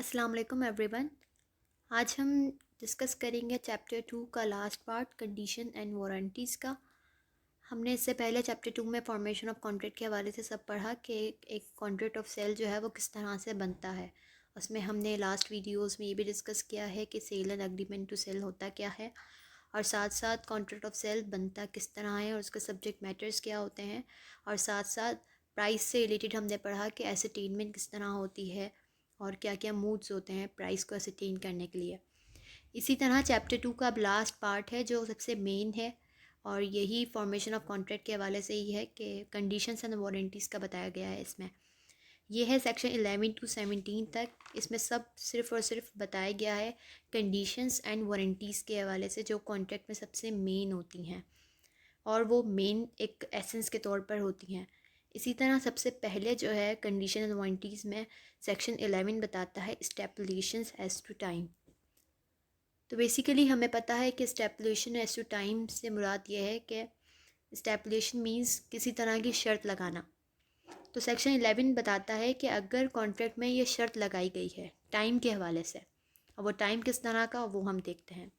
अस्सलाम वालेकुम एवरीवन। आज हम डिस्कस करेंगे चैप्टर 2 का last part, condition and warranties का। हमने इससे पहले चैप्टर 2 में फॉर्मेशन ऑफ कॉन्ट्रैक्ट के हवाले से सब पढ़ा कि एक कॉन्ट्रैक्ट ऑफ सेल जो है वो किस तरह से बनता है। उसमें हमने लास्ट वीडियोस में ये भी डिस्कस किया है कि sale and agreement to sell होता क्या है, और साथ साथ कॉन्ट्रैक्ट ऑफ सेल बनता किस तरह है और उसके सब्जेक्ट मैटर्स क्या होते हैं, और साथ साथ प्राइस से रिलेटेड हमने पढ़ा कि एसेटेनमेंट किस तरह होती है और क्या क्या मूड्स होते हैं प्राइस को एसेटेन करने के लिए। इसी तरह चैप्टर 2 का अब लास्ट पार्ट है जो सबसे मेन है, और यही फॉर्मेशन ऑफ कॉन्ट्रैक्ट के हवाले से ही है कि कंडीशंस एंड वारंटीज़ का बताया गया है। इसमें ये है सेक्शन 11 टू 17 तक। इसमें सब सिर्फ़ और सिर्फ बताया गया है कंडीशंस एंड वारंटीज़ के हवाले से जो कॉन्ट्रैक्ट में सबसे मेन होती हैं और वो मेन एक एसेंस के तौर पर होती हैं। इसी तरह सबसे पहले जो है कंडीशन एंड वारंटीज़ में सेक्शन 11 बताता है स्टेपुलेशंस एज टू टाइम। तो बेसिकली हमें पता है कि स्टेपुलेशन एज टू टाइम से मुराद ये है कि स्टेपुलेशन मींस किसी तरह की शर्त लगाना। तो सेक्शन 11 बताता है कि अगर कॉन्ट्रैक्ट में ये शर्त लगाई गई है टाइम के हवाले से, और वो टाइम किस तरह का वो हम देखते हैं।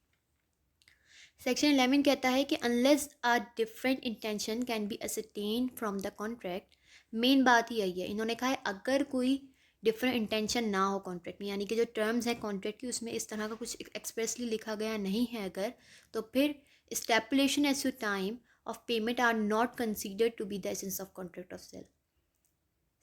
सेक्शन 11 कहता है कि unless a different intention can be ascertain from the contract. Main बात ही यही है, इन्होंने कहा है अगर कोई डिफरेंट इंटेंशन ना हो कॉन्ट्रैक्ट में, यानी कि जो टर्म्स हैं कॉन्ट्रैक्ट की उसमें इस तरह का कुछ एक्सप्रेसली लिखा गया नहीं है अगर, तो फिर stipulation as to time of payment are not considered to be the essence of contract of sale.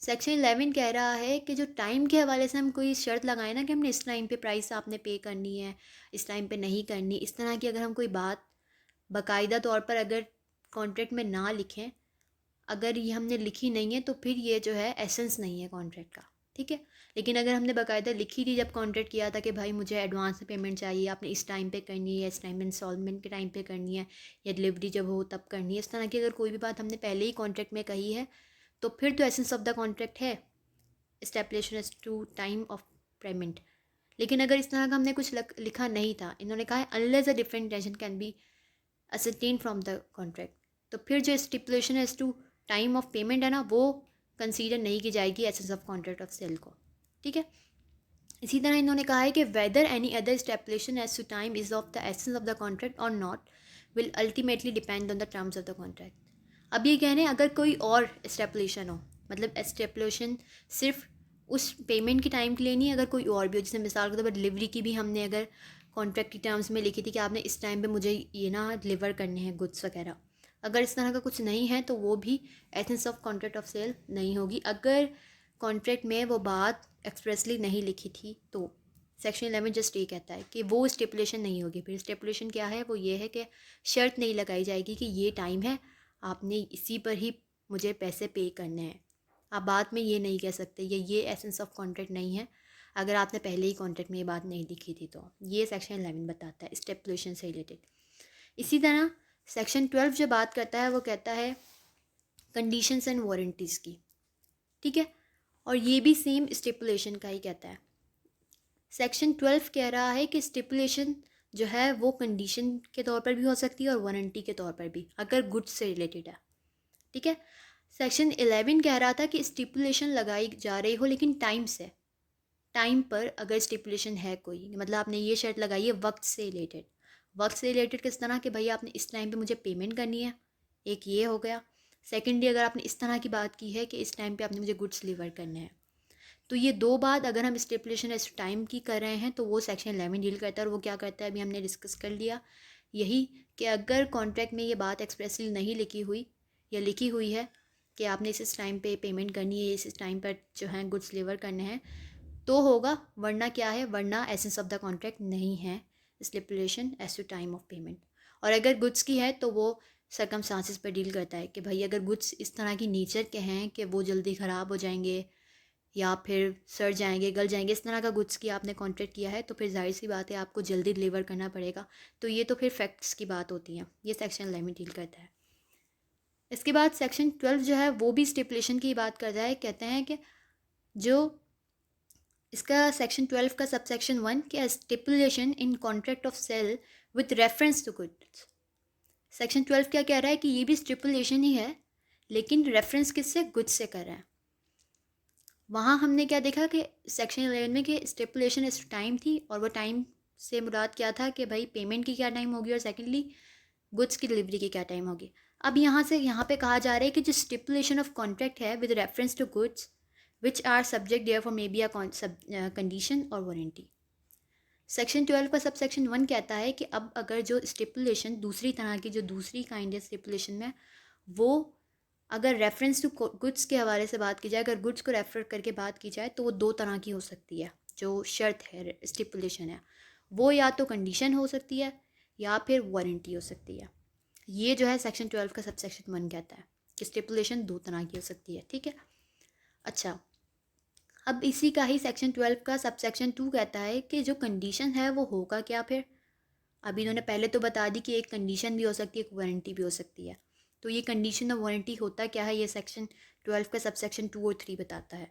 Section 11 कह रहा है कि जो टाइम के हवाले से हम कोई शर्त लगाए ना कि हमने इस टाइम पे प्राइस आपने पे करनी है, इस टाइम पे नहीं करनी, इस तरह की अगर हम कोई बात बाकायदा तौर पर अगर कॉन्ट्रैक्ट में ना लिखें, अगर ये हमने लिखी नहीं है तो फिर ये जो है एसेंस नहीं है कॉन्ट्रैक्ट का, ठीक है। लेकिन अगर हमने बाकायदा लिखी थी जब कॉन्ट्रैक्ट किया था कि भाई मुझे एडवांस में पेमेंट चाहिए, आपने इस टाइम पे करनी है, इस टाइम में इंस्टॉलमेंट के टाइम पे करनी है, या डिलीवरी जब हो तब करनी है, इस तरह की अगर कोई भी बात हमने पहले ही कॉन्ट्रैक्ट में कही है तो फिर तो एसेंस ऑफ द कॉन्ट्रैक्ट है stipulation as to time of payment. लेकिन अगर इस तरह का हमने कुछ लिखा नहीं था, इन्होंने कहा है unless a different intention can be ascertain from the contract, तो फिर जो stipulation as to time of payment है ना वो कंसीडर नहीं की जाएगी essence of contract of sale को, ठीक है। इसी तरह इन्होंने कहा है कि whether any other stipulation as to time is of the essence of the contract और not will ultimately depend on the terms of the contract. अब ये कह रहे हैं अगर कोई और स्टेपुलेशन हो, मतलब स्टेपुलेशन सिर्फ उस पेमेंट के टाइम के लिए नहीं, अगर कोई और भी हो, जैसे मिसाल के तौर पर डिलीवरी की भी हमने अगर कॉन्ट्रैक्ट की टर्म्स में लिखी थी कि आपने इस टाइम पे मुझे ये ना डिलीवर करने हैं गुड्स वगैरह, अगर इस तरह का कुछ नहीं है तो वो भी essence of contract of sale नहीं होगी अगर कॉन्ट्रैक्ट में वो बात एक्सप्रेसली नहीं लिखी थी। तो सेक्शन 11 जस्ट ये कहता है कि वो स्टेपुलेशन नहीं होगी। फिर स्टेपुलेशन क्या है, वो ये है कि शर्त नहीं लगाई जाएगी कि ये टाइम है, आपने इसी पर ही मुझे पैसे पे करने हैं। आप बाद में ये नहीं कह सकते ये एसेंस ऑफ कॉन्ट्रैक्ट नहीं है अगर आपने पहले ही कॉन्ट्रैक्ट में ये बात नहीं लिखी थी। तो ये सेक्शन 11 बताता है स्टेपुलेशन से रिलेटेड। इसी तरह सेक्शन 12 जो बात करता है वो कहता है कंडीशंस एंड वारंटीज़ की, ठीक है, और ये भी सेम स्टिपुलेशन का ही कहता है। सेक्शन 12 कह रहा है कि स्टिपुलेशन जो है वो कंडीशन के तौर पर भी हो सकती है और वारंटी के तौर पर भी अगर गुड्स से रिलेटेड है, ठीक है। सेक्शन 11 कह रहा था कि स्टिपुलेशन लगाई जा रही हो लेकिन टाइम से, टाइम पर अगर स्टिपुलेशन है कोई, मतलब आपने ये शर्त लगाई है वक्त से रिलेटेड। वक्त से रिलेटेड किस तरह कि भाई आपने इस टाइम पे मुझे पेमेंट करनी है, एक ये हो गया। सेकेंडली अगर आपने इस तरह की बात की है कि इस टाइम पे आपने मुझे गुड्स डिलीवर करने हैं, तो ये दो बात अगर हम स्टिपुलेशन इस टाइम की कर रहे हैं तो वो सेक्शन 11 डील करता है। और वो क्या करता है अभी हमने डिस्कस कर लिया, यही कि अगर कॉन्ट्रैक्ट में ये बात एक्सप्रेसली नहीं लिखी हुई या लिखी हुई है कि आपने इस टाइम पे पेमेंट करनी है, इस टाइम पर जो है गुड्स डिलीवर करने हैं, तो होगा, वरना क्या है, वरना एसेंस ऑफ द कॉन्ट्रैक्ट नहीं है stipulation as to time of payment. और अगर गुड्स की है तो वो सर्कमस्टांसिस पर डील करता है कि भाई अगर गुड्स इस तरह की नेचर के हैं कि वो जल्दी ख़राब हो जाएंगे या फिर सड़ जाएंगे, गल जाएंगे, इस तरह का गुड्स की आपने कॉन्ट्रैक्ट किया है तो फिर जाहिर सी बात है आपको जल्दी डिलीवर करना पड़ेगा। तो ये तो फिर फैक्ट्स की बात होती है, ये सेक्शन 11 डील करता है। इसके बाद सेक्शन 12 जो है वो भी स्टिपुलेशन की बात करता है। कहते हैं कि जो इसका सेक्शन 12 का सब सेक्शन 1 के stipulation in contract of sale with reference to goods. Section 12 क्या कह रहा है कि ये भी स्टिपुलेशन ही है लेकिन रेफरेंस किससे, गुड्स से कर रहा है। वहाँ हमने क्या देखा कि सेक्शन 11 में कि स्टिपुलेशन इस टाइम थी, और वो टाइम से मुराद क्या था कि भाई पेमेंट की क्या टाइम होगी और सेकेंडली गुड्स की डिलीवरी की क्या टाइम होगी। अब यहाँ से यहाँ पे कहा जा रहा है कि जो स्टिपुलेशन ऑफ कॉन्ट्रैक्ट है with reference to goods which are subject there for may be a condition और वारंटी। सेक्शन 12 का सब सेक्शन 1 कहता है कि अब अगर जो स्टिपुलेशन दूसरी तरह की जो दूसरी काइंड है स्टिपुलेशन में, वो अगर रेफरेंस टू गुड्स के हवाले से बात की जाए, अगर गुड्स को रेफर करके बात की जाए, तो वो दो तरह की हो सकती है। जो शर्त है, स्टिपुलेशन है, वो या तो कंडीशन हो सकती है या फिर वारंटी हो सकती है। ये जो है सेक्शन 12 का सब सेक्शन 1 कहता है कि स्टिपुलेशन दो तरह की हो सकती है। ठीक है, अच्छा, अब इसी का ही सेक्शन 12 का सब सेक्शन 2 कहता है कि जो कंडीशन है वो होगा क्या फिर। अभी इन्होंने पहले तो बता दी कि एक कंडीशन भी हो सकती है, एक वारंटी भी हो सकती है। तो ये कंडीशन और वारंटी होता क्या है, ये सेक्शन 12 का सब सेक्शन 2 और 3 बताता है।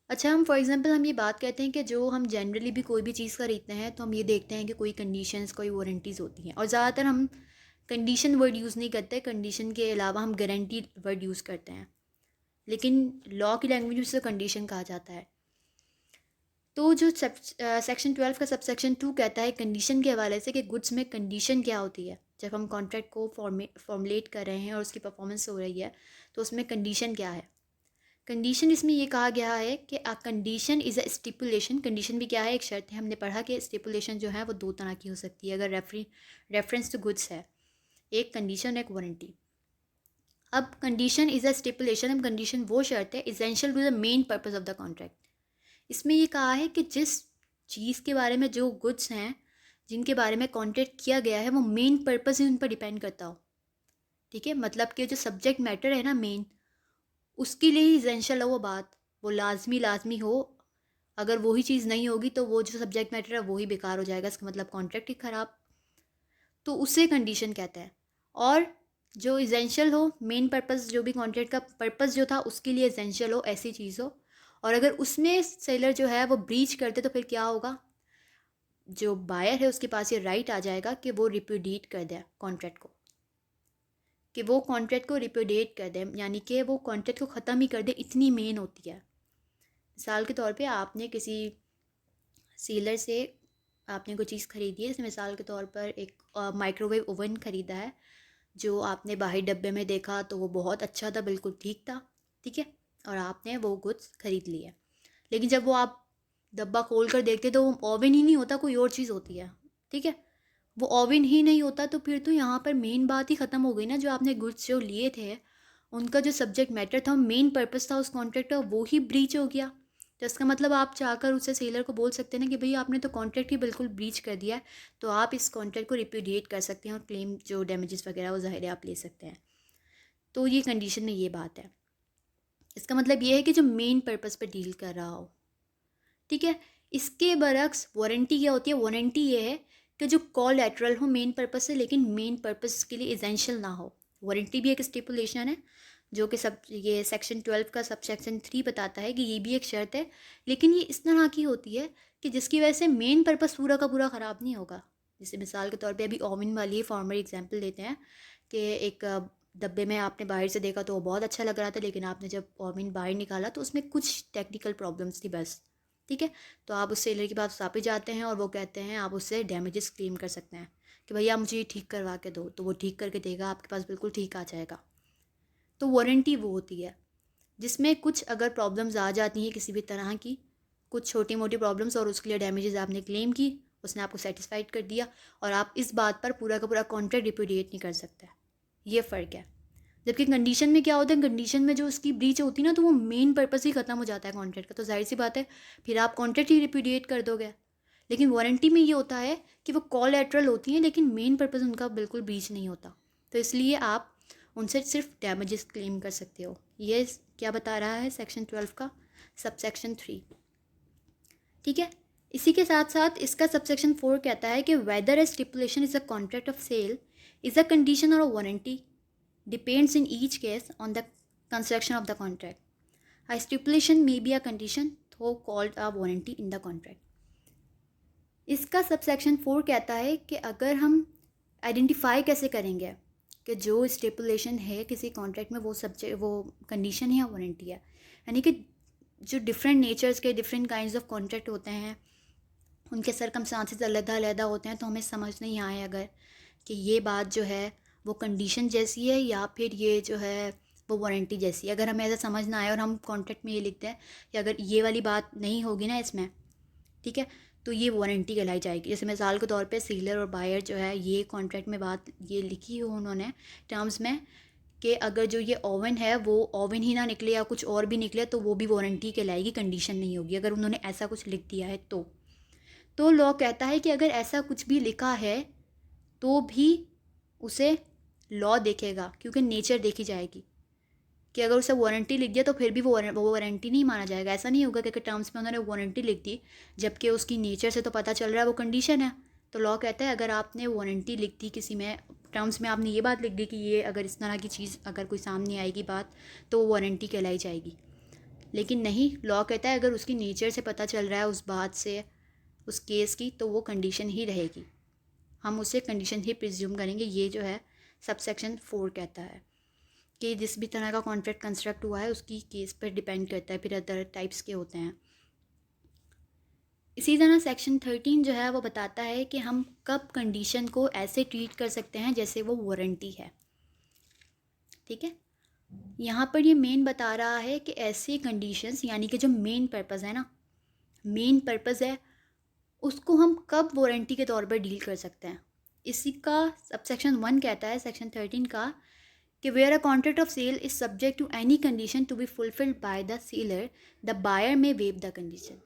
अच्छा, हम फॉर एग्जांपल हम ये बात कहते हैं कि जो हम जनरली भी कोई भी चीज़ खरीदते हैं तो हम ये देखते हैं कि कोई कंडीशंस कोई वारंटीज़ होती हैं, और ज़्यादातर हम कंडीशन वर्ड यूज़ नहीं करते, कंडीशन के अलावा हम गारंटी वर्ड यूज़ करते हैं, लेकिन लॉ की लैंग्वेज में उसे कंडीशन कहा जाता है। तो जो सेक्शन 12 का सब सेक्शन 2 कहता है कंडीशन के हवाले से कि गुड्स में कंडीशन क्या होती है। जब हम कॉन्ट्रैक्ट को फॉर्मुलेट कर रहे हैं और उसकी परफॉर्मेंस हो रही है तो उसमें कंडीशन क्या है। कंडीशन इसमें ये कहा गया है कि a condition is a stipulation. Condition भी क्या है, एक शर्त है। हमने पढ़ा कि स्टिपुलेशन जो है वो दो तरह की हो सकती है अगर रेफरेंस टू गुड्स है, एक कंडीशन एक वारंटी। अब कंडीशन इज़ अ स्टिपुलेशन, अब कंडीशन वो शर्त है essential to the main purpose of the contract. इसमें ये कहा है कि जिस चीज़ के बारे में, जो गुड्स हैं जिनके बारे में कॉन्ट्रैक्ट किया गया है, वो मेन पर्पस ही उन पर डिपेंड करता हो। ठीक है, मतलब कि जो सब्जेक्ट मैटर है ना मेन, उसके लिए ही इसेंशियल है वो बात, वो लाजमी हो। अगर वही चीज़ नहीं होगी तो वो जो सब्जेक्ट मैटर है वो ही बेकार हो जाएगा, इसका मतलब कॉन्ट्रैक्ट ही ख़राब। तो उसे कंडीशन कहते हैं। और जो इसेंशियल हो, मेन पर्पस, जो भी कॉन्ट्रैक्ट का पर्पस जो था उसके लिए इसेंशियल हो, ऐसी चीज़ हो, और अगर उसमें सेलर जो है वो ब्रीच करते तो फिर क्या होगा, जो बायर है उसके पास ये राइट आ जाएगा कि वो रिप्यूडिएट कर दे कॉन्ट्रैक्ट को, कि वो कॉन्ट्रैक्ट को रिप्यूडिएट कर दे, यानी कि वो कॉन्ट्रैक्ट को ख़त्म ही कर दे, इतनी मेन होती है। मिसाल के तौर पे आपने किसी सेलर से आपने कोई चीज़ खरीदी है, जैसे मिसाल के तौर पर एक माइक्रोवेव ओवन ख़रीदा है, जो आपने बाहरी डब्बे में देखा तो वो बहुत अच्छा था, बिल्कुल ठीक था, ठीक है, और आपने वो गुड्स ख़रीद लिया। लेकिन जब वो आप डब्बा खोल कर देखते तो वो ओवन ही नहीं होता, कोई और चीज़ होती है। ठीक है, वो ओवन ही नहीं होता तो फिर तो यहाँ पर मेन बात ही ख़त्म हो गई ना। जो आपने गुड्स जो लिए थे उनका जो सब्जेक्ट मैटर था, मेन पर्पस था उस कॉन्ट्रैक्ट का, वो ही ब्रीच हो गया। तो इसका मतलब आप चाहकर उसे सेलर को बोल सकते हैं ना कि भाई आपने तो कॉन्ट्रैक्ट ही बिल्कुल ब्रीच कर दिया है, तो आप इस कॉन्ट्रैक्ट को रिप्यूडिएट कर सकते हैं और क्लेम जो डैमेजेस वगैरह वो ज़ाहिर है आप ले सकते हैं। तो ये कंडीशन में ये बात है। इसका मतलब ये है कि जो मेन पर्पस पर डील कर रहा हो। ठीक है, इसके बरक्स वारंटी क्या होती है, वारंटी ये है कि जो कोलैटरल हो मेन पर्पस से, लेकिन मेन पर्पस के लिए एसेंशियल ना हो। वारंटी भी एक स्टिपुलेशन है जो कि सब ये सेक्शन 12 का सब सेक्शन 3 बताता है कि ये भी एक शर्त है, लेकिन ये इस तरह की होती है कि जिसकी वजह से मेन पर्पस पूरा का पूरा ख़राब नहीं होगा। जैसे मिसाल के तौर पे अभी ओवन वाली फॉर्मल एग्जांपल लेते हैं कि एक डब्बे में आपने बाहर से देखा तो वो बहुत अच्छा लग रहा था, लेकिन आपने जब ओवन बाहर निकाला तो उसमें कुछ टेक्निकल प्रॉब्लम्स थी बस। ठीक है, तो आप उस सेलर के पास वापस जाते हैं और वो कहते हैं, आप उससे डैमेजेस क्लेम कर सकते हैं कि भैया मुझे ये ठीक करवा के दो, तो वो ठीक करके देगा, आपके पास बिल्कुल ठीक आ जाएगा। तो वारंटी वो होती है जिसमें कुछ अगर प्रॉब्लम्स आ जाती हैं किसी भी तरह की, कुछ छोटी मोटी प्रॉब्लम्स, और उसके लिए डैमेजेस आपने क्लेम की, उसने आपको सेटिस्फाइड कर दिया, और आप इस बात पर पूरा का पूरा कॉन्ट्रैक्ट रिप्यूडिएट नहीं कर सकते। ये फ़र्क है। जबकि कंडीशन में क्या होता है, कंडीशन में जो उसकी ब्रीच होती है ना, तो वो मेन पर्पस ही ख़त्म हो जाता है कॉन्ट्रैक्ट का, तो जाहिर सी बात है फिर आप कॉन्ट्रैक्ट ही रिप्यूडिएट कर दोगे। लेकिन वारंटी में ये होता है कि वो कोलैटरल होती हैं लेकिन मेन पर्पस उनका बिल्कुल ब्रीच नहीं होता, तो इसलिए आप उनसे सिर्फ डैमेजेस क्लेम कर सकते हो। ये क्या बता रहा है सेक्शन 12 का सब सेक्शन 3। ठीक है, इसी के साथ साथ इसका सब सेक्शन 4 कहता है कि whether a stipulation is a contract of sale is a condition और a warranty depends in each case on the construction of the contract. A stipulation may be a condition though called a warranty in the contract. इसका sub section 4 कहता है कि अगर हम identify कैसे करेंगे कि जो स्टिपुलेशन है किसी कॉन्ट्रैक्ट में वो सब्जेक्ट वो कंडीशन है या वारंटी है, यानी कि जो डिफरेंट नेचर्स के डिफरेंट काइंड्स ऑफ कॉन्ट्रैक्ट होते हैं उनके सरकमस्टांसेस अलग-अलग होते हैं, तो हमें समझ नहीं आए अगर कि ये बात जो है वो कंडीशन जैसी है या फिर ये जो है वो वारंटी जैसी है। अगर हमें ऐसा समझ ना आए और हम कॉन्ट्रैक्ट में ये लिखते हैं कि अगर ये वाली बात नहीं होगी ना इसमें, ठीक है, तो ये वारंटी कहलाई जाएगी। जैसे मिसाल के तौर पे सेलर और बायर जो है ये कॉन्ट्रैक्ट में बात ये लिखी हो उन्होंने टर्म्स में कि अगर जो ये ओवन है वो ओवन ही ना निकले या कुछ और भी निकले तो वो भी वारंटी कहलाएगी, कंडीशन नहीं होगी। अगर उन्होंने ऐसा कुछ लिख दिया है तो लॉ कहता है कि अगर ऐसा कुछ भी लिखा है तो भी उसे लॉ देखेगा, क्योंकि नेचर देखी जाएगी कि अगर उसे वारंटी लिख दिया तो फिर भी वो वारंटी नहीं माना जाएगा। ऐसा नहीं होगा कि टर्म्स में उन्होंने वारंटी लिख दी जबकि उसकी नेचर से तो पता चल रहा है वो कंडीशन है। तो लॉ कहता है अगर आपने वारंटी लिख दी किसी में टर्म्स में, आपने ये बात लिख दी कि ये अगर इस तरह की चीज़ अगर कोई सामने आएगी बात तो वो वारंटी कहलाई जाएगी। लेकिन नहीं, लॉ कहता है अगर उसकी नेचर से पता चल रहा है उस बात से उस केस की तो वो कंडीशन ही रहेगी, हम उसे कंडीशन ही प्रिज्यूम करेंगे। ये जो है सबसेक्शन 4 कहता है कि जिस भी तरह का कॉन्ट्रैक्ट कंस्ट्रक्ट हुआ है उसकी केस पर डिपेंड करता है, फिर अदर टाइप्स के होते हैं। इसी तरह सेक्शन 13 जो है वो बताता है कि हम कब कंडीशन को ऐसे ट्रीट कर सकते हैं जैसे वो वारंटी है। ठीक है, यहाँ पर ये मेन बता रहा है कि ऐसी कंडीशंस यानी कि जो मेन पर्पज़ है ना, मेन पर्पज़ है उसको हम कब वारंटी के तौर पर डील कर सकते हैं। इसी का सबसेक्शन 1 कहता है सेक्शन 13 का कि where a contract of sale is subject to any condition to be fulfilled by the seller the buyer may waive the condition.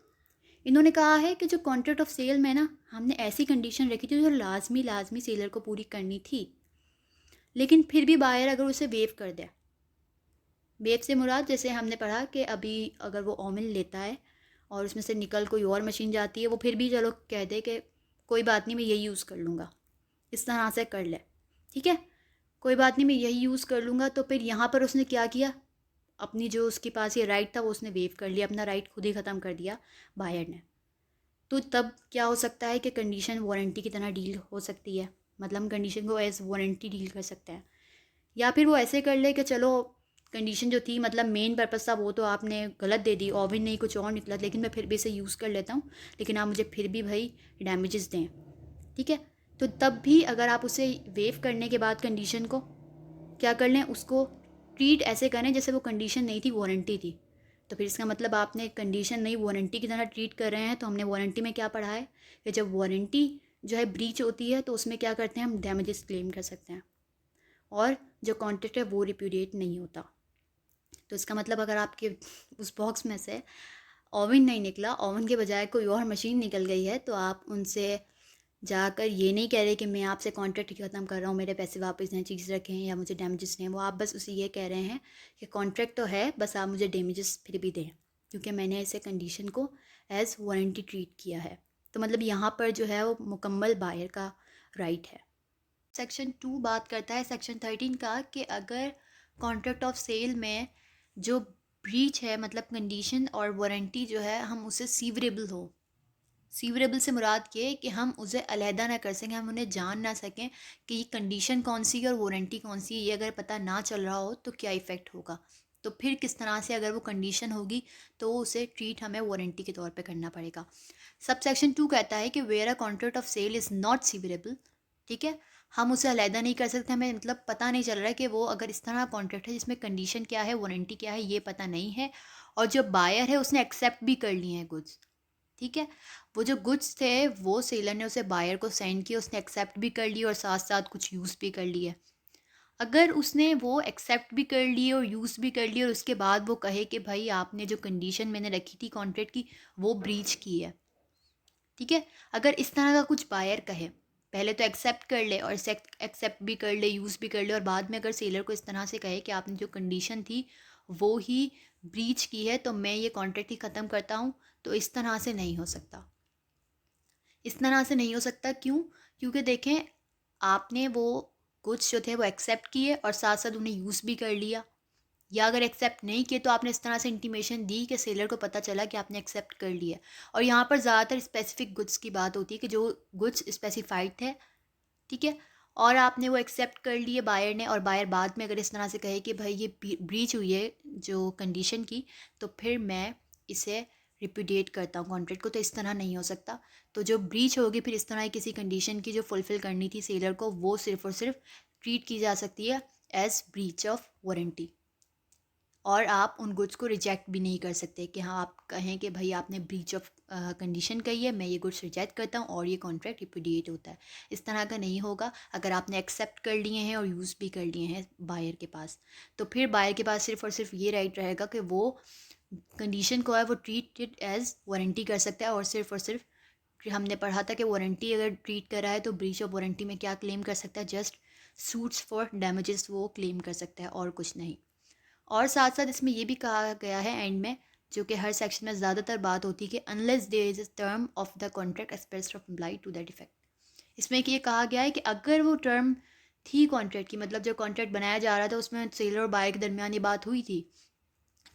इन्होंने कहा है कि जो कॉन्ट्रैक्ट ऑफ सेल में ना हमने ऐसी कंडीशन रखी थी जो लाजमी सेलर को पूरी करनी थी, लेकिन फिर भी बायर अगर उसे वेव कर दे, वेव से मुराद जैसे हमने पढ़ा कि अभी अगर वो ओवन लेता है और उसमें से निकल कोई और मशीन जाती है, वो फिर भी चलो कह दे कि कोई बात नहीं मैं यही यूज़ कर लूँगा, इस तरह से कर ले, ठीक है, कोई बात नहीं मैं यही यूज़ कर लूँगा। तो फिर यहाँ पर उसने क्या किया, अपनी जो उसके पास ये राइट था वो उसने वेव कर लिया, अपना राइट खुद ही ख़त्म कर दिया बायर ने। तो तब क्या हो सकता है कि कंडीशन वारंटी की तरह डील हो सकती है, मतलब हम कंडीशन को एज वारंटी डील कर सकते हैं। या फिर वो ऐसे कर ले कि चलो कंडीशन जो थी मतलब मेन पर्पस था वो तो आपने गलत दे दी, ओवन नहीं कुछ और निकला, लेकिन मैं फिर भी इसे यूज़ कर लेता हूँ, लेकिन आप मुझे फिर भी भाई डैमेजेस दें, ठीक है। तो तब भी अगर आप उसे वेव करने के बाद कंडीशन को क्या कर लें, उसको ट्रीट ऐसे करें जैसे वो कंडीशन नहीं थी, वारंटी थी। तो फिर इसका मतलब आपने कंडीशन नहीं वारंटी की तरह ट्रीट कर रहे हैं। तो हमने वारंटी में क्या पढ़ा है कि जब वारंटी जो है ब्रीच होती है तो उसमें क्या करते हैं, हम डैमेजेस क्लेम कर सकते हैं और जो कॉन्ट्रैक्ट है वो रिप्यूडिएट नहीं होता। तो इसका मतलब अगर आपके उस बॉक्स में से ओवन नहीं निकला, ओवन के बजाय कोई और मशीन निकल गई है, तो आप उनसे जाकर ये नहीं कह रहे कि मैं आपसे कॉन्ट्रैक्ट ख़त्म कर रहा हूँ, मेरे पैसे वापस दें, चीज़ रखें या मुझे डैमेजेस दें। वो आप बस उसे ये कह रहे हैं कि कॉन्ट्रैक्ट तो है, बस आप मुझे डैमेजेस फिर भी दें, क्योंकि मैंने ऐसे कंडीशन को एज वारंटी ट्रीट किया है। तो मतलब यहाँ पर जो है वो मुकम्मल बायर का राइट है। सेक्शन 2 बात करता है सेक्शन 13 का कि अगर कॉन्ट्रैक्ट ऑफ सेल में जो ब्रीच है मतलब कंडीशन और वारंटी जो है हम उसे सीवरेबल हो, सीवरेबल से मुराद ये कि हम उसे अलहदा ना कर सकें, हम उन्हें जान ना सकें कि ये कंडीशन कौन सी है और वारंटी कौन सी है। ये अगर पता ना चल रहा हो तो क्या इफ़ेक्ट होगा, तो फिर किस तरह से अगर वो कंडीशन होगी तो उसे ट्रीट हमें वारंटी के तौर पे करना पड़ेगा। सब सेक्शन 2 कहता है कि where a contract of sale is not severable, ठीक है, हम उसे अलहदा नहीं कर सकते, हमें मतलब पता नहीं चल रहा है कि वो अगर इस तरह कॉन्ट्रैक्ट है जिसमें कंडीशन क्या है वारंटी क्या है ये पता नहीं है, और जो बायर है उसने एक्सेप्ट भी कर लिए हैं गुड्स, ठीक है, वो जो गुड्स थे वो सेलर ने उसे बायर को सेंड किए, उसने एक्सेप्ट भी कर लिए और साथ साथ कुछ यूज़ भी कर लिए। अगर उसने वो एक्सेप्ट भी कर लिए और यूज़ भी कर लिए और उसके बाद वो कहे कि भाई आपने जो कंडीशन मैंने रखी थी कॉन्ट्रैक्ट की वो ब्रीच की है, ठीक है, अगर इस तरह का कुछ बायर कहे, पहले तो एक्सेप्ट कर ले और एक्सेप्ट भी कर ले, यूज़ भी कर ले, और बाद में अगर सेलर को इस तरह से कहे कि आपने जो कंडीशन थी वो ही ब्रीच की है तो मैं ये कॉन्ट्रैक्ट ही ख़त्म करता हूँ, तो इस तरह से नहीं हो सकता। इस तरह से नहीं हो सकता क्यों, क्योंकि देखें आपने वो गुड्स जो थे वो एक्सेप्ट किए और साथ साथ उन्हें यूज़ भी कर लिया, या अगर एक्सेप्ट नहीं किए तो आपने इस तरह से इंटीमेशन दी कि सेलर को पता चला कि आपने एक्सेप्ट कर लिया। और यहाँ पर ज़्यादातर स्पेसिफिक गुड्स की बात होती है कि जो गुड्स स्पेसिफाइड थे, ठीक है, और आपने वो एक्सेप्ट कर लिए बायर ने, और बायर बाद में अगर इस तरह से कहे कि भाई ये ब्रीच हुई है जो कंडीशन की, तो फिर मैं इसे रिपुडिएट करता हूँ कॉन्ट्रैक्ट को, तो इस तरह नहीं हो सकता। तो जो ब्रीच होगी फिर इस तरह किसी कंडीशन की जो फुलफ़िल करनी थी सेलर को, वो सिर्फ और सिर्फ ट्रीट की जा सकती है एज ब्रीच ऑफ वारंटी। और आप उन गुड्स को रिजेक्ट भी नहीं कर सकते कि हाँ आप कहें कि भाई आपने ब्रीच ऑफ कंडीशन कही है, मैं ये गुड्स रिजेक्ट करता हूँ और ये कॉन्ट्रैक्ट रिपुडिएट होता है। इस तरह का नहीं होगा। अगर आपने एक्सेप्ट कर लिए हैं और यूज़ भी कर लिए हैं बायर के पास, तो फिर बायर के पास सिर्फ और सिर्फ ये राइट रहेगा कि वो कंडीशन को है वो ट्रीट एज वारंटी कर सकता है। और सिर्फ हमने पढ़ा था कि वारंटी अगर ट्रीट कर रहा है तो ब्रीच ऑफ वारंटी में क्या क्लेम कर सकता है, जस्ट सूट्स फॉर डैमेजेस वो क्लेम कर सकता है और कुछ नहीं। और साथ साथ इसमें ये भी कहा गया है एंड में, जो कि हर सेक्शन में ज़्यादातर बात होती है कि unless there is a term of the contract expressed or implied to that effect. इसमें कि ये कहा गया है कि अगर वो टर्म थी कॉन्ट्रैक्ट की, मतलब जो कॉन्ट्रैक्ट बनाया जा रहा था उसमें सेलर और बायर के दरमियान ये बात हुई थी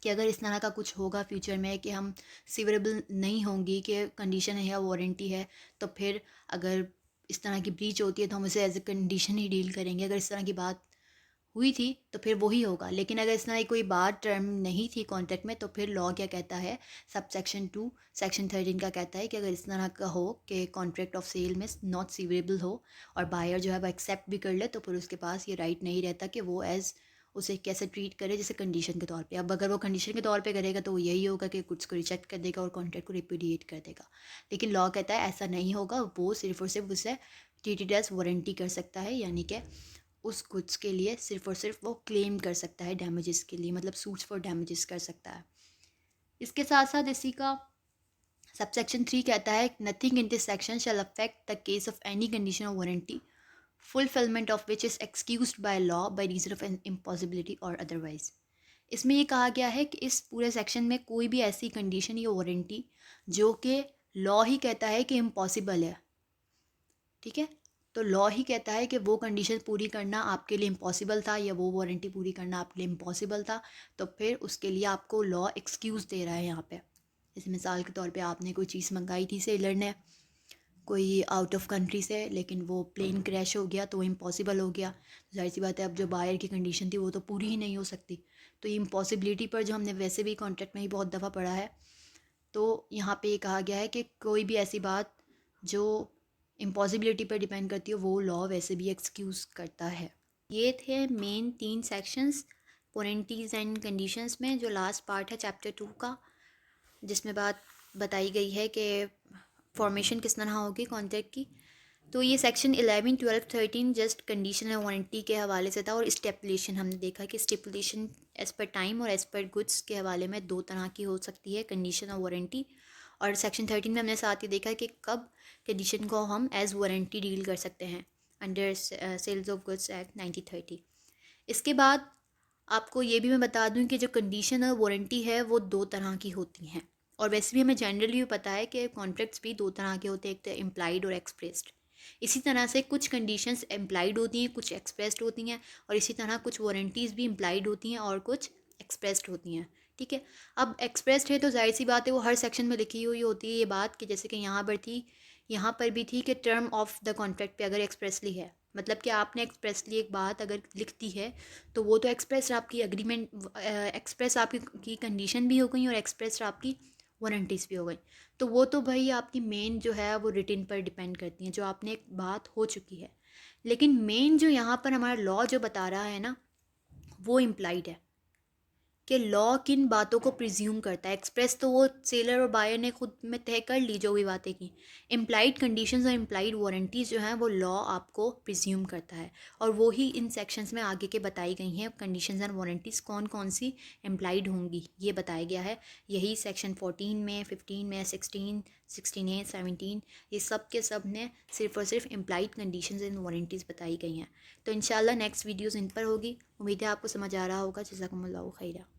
कि अगर इस तरह का कुछ होगा फ्यूचर में कि हम सीवरेबल नहीं होंगी कि कंडीशन है या वारंटी है, तो फिर अगर इस तरह की ब्रीच होती है तो हम उसे एज ए कंडीशन ही डील करेंगे। अगर इस तरह की बात हुई थी तो फिर वही होगा। लेकिन अगर इस तरह की कोई बात टर्म नहीं थी कॉन्ट्रैक्ट में, तो फिर लॉ क्या कहता है, सब सेक्शन 2 सेक्शन 13 का कहता है कि अगर इस तरह का हो कि कॉन्ट्रैक्ट ऑफ सेल में नॉट सीवरेबल हो और बायर जो है वो एक्सेप्ट भी कर ले, तो फिर उसके पास ये राइट नहीं रहता कि वो एज उसे कैसे ट्रीट करे, जैसे कंडीशन के तौर पे। अब अगर वो कंडीशन के तौर पे करेगा तो वो यही होगा कि गुड्स को रिजेक्ट कर देगा और कॉन्ट्रैक्ट को रिपुडिएट कर देगा। लेकिन लॉ कहता है ऐसा नहीं होगा, वो सिर्फ और सिर्फ उसे ट्रीटेड एज वारंटी कर सकता है, यानी कि उस गुड्स के लिए सिर्फ और सिर्फ वो क्लेम कर सकता है डैमेजेस के लिए, मतलब सूट्स फॉर डैमेजेस कर सकता है। इसके साथ साथ इसी का सबसेक्शन 3 कहता है nothing in this section shall affect the case of any condition or warranty fulfilment of which is excused by law by reason of an impossibility और अदरवाइज। इसमें ये कहा गया है कि इस पूरे सेक्शन में कोई भी ऐसी कंडीशन या वारंटी जो कि लॉ ही कहता है कि इम्पॉसिबल है, ठीक है, तो लॉ ही कहता है कि वो कंडीशन पूरी करना आपके लिए इम्पॉसिबल था या वो वारंटी पूरी करना आपके लिए इम्पॉसिबल था, तो फिर उसके लिए आपको लॉ एक्सक्यूज़ दे रहा है यहाँ पे। जैसे मिसाल के तौर पे आपने कोई चीज़ मंगाई थी सेलर ने कोई आउट ऑफ कंट्री से, लेकिन वो प्लेन क्रैश हो गया तो वो इम्पॉसिबल हो गया। तो जाहिर सी बात है अब जो बायर की कंडीशन थी वो तो पूरी ही नहीं हो सकती। तो ये इम्पॉसिबिलिटी पर जो हमने वैसे भी कॉन्ट्रैक्ट में ही बहुत दफ़ा पढ़ा है, तो यहाँ पे ये कहा गया है कि कोई भी ऐसी बात जो इम्पॉसिबिलिटी पर डिपेंड करती है वो लॉ वैसे भी एक्सक्यूज़ करता है। ये थे main 3 sections warranties and conditions में। जो लास्ट पार्ट है चैप्टर 2 का, जिसमें बात बताई गई है कि फॉर्मेशन किस तरह होगी कॉन्ट्रैक्ट की, तो ये सेक्शन 11, 12, 13 जस्ट कंडीशन और वारंटी के हवाले से था। और स्टेपुलेशन हमने देखा कि स्टेपुलेशन एज़ पर टाइम और एज़ पर गुड्स के हवाले में 2 तरह की हो सकती है, कंडीशन और वारंटी। और सेक्शन 13 में हमने साथ ही देखा कि कब कंडीशन को हम एज़ वारंटी डील कर सकते हैं under sales of goods act 1930। इसके बाद आपको ये भी मैं बता दूं कि जो कंडीशन और वारंटी है वो 2 तरह की होती हैं। और वैसे भी हमें जनरली भी पता है कि कॉन्ट्रैक्ट्स भी 2 तरह के होते हैं, एक तो इम्प्लाइड और एक्सप्रेस्ड। इसी तरह से कुछ कंडीशंस इम्प्लाइड होती हैं, कुछ एक्सप्रेस्ड होती हैं, और इसी तरह कुछ वारंटीज़ भी इम्प्लाइड होती हैं और कुछ एक्सप्रेस्ड होती हैं, ठीक है। अब एक्सप्रेस्ड है तो जाहिर सी बात है वो हर सेक्शन में लिखी हुई होती है ये बात, कि जैसे कि यहाँ पर थी, यहाँ पर भी थी कि टर्म ऑफ द कॉन्ट्रैक्ट पे अगर एक्सप्रेसली है, मतलब कि आपने एक्सप्रेसली एक बात अगर लिख दी है तो वो तो एक्सप्रेस आपकी एग्रीमेंट, एक्सप्रेस आपकी कंडीशन भी हो गई और एक्सप्रेस आपकी वारंटीज़ भी हो गई। तो वो तो भाई आपकी मेन जो है वो रिटन पर डिपेंड करती हैं, जो आपने एक बात हो चुकी है। लेकिन मेन जो यहाँ पर हमारा लॉ जो बता रहा है ना, वो इम्प्लाइड है कि लॉ किन बातों को प्रिज्यूम करता है। एक्सप्रेस तो वो सेलर और बायर ने खुद में तय कर ली जो भी बातें की। इम्प्लाइड कंडीशंस और इम्प्लाइड वारंटीज़ जो हैं वो लॉ आपको प्रिज्यूम करता है, और वो ही इन सेक्शंस में आगे के बताई गई हैं। कंडीशंस एंड वारंटीज़ कौन कौन सी इम्प्लाइड होंगी ये बताया गया है। यही सेक्शन 14 में, 15 में, 16, 16A, 17, ये सब के सब ने सिर्फ और सिर्फ इम्प्लाइड कंडीशंस एंड वारंटीज़ बताई गई हैं। तो इंशाल्लाह नेक्स्ट वीडियोज़ इन पर होगी। उम्मीद है आपको समझ आ रहा होगा। जज़ाकुमुल्लाहु खैरा।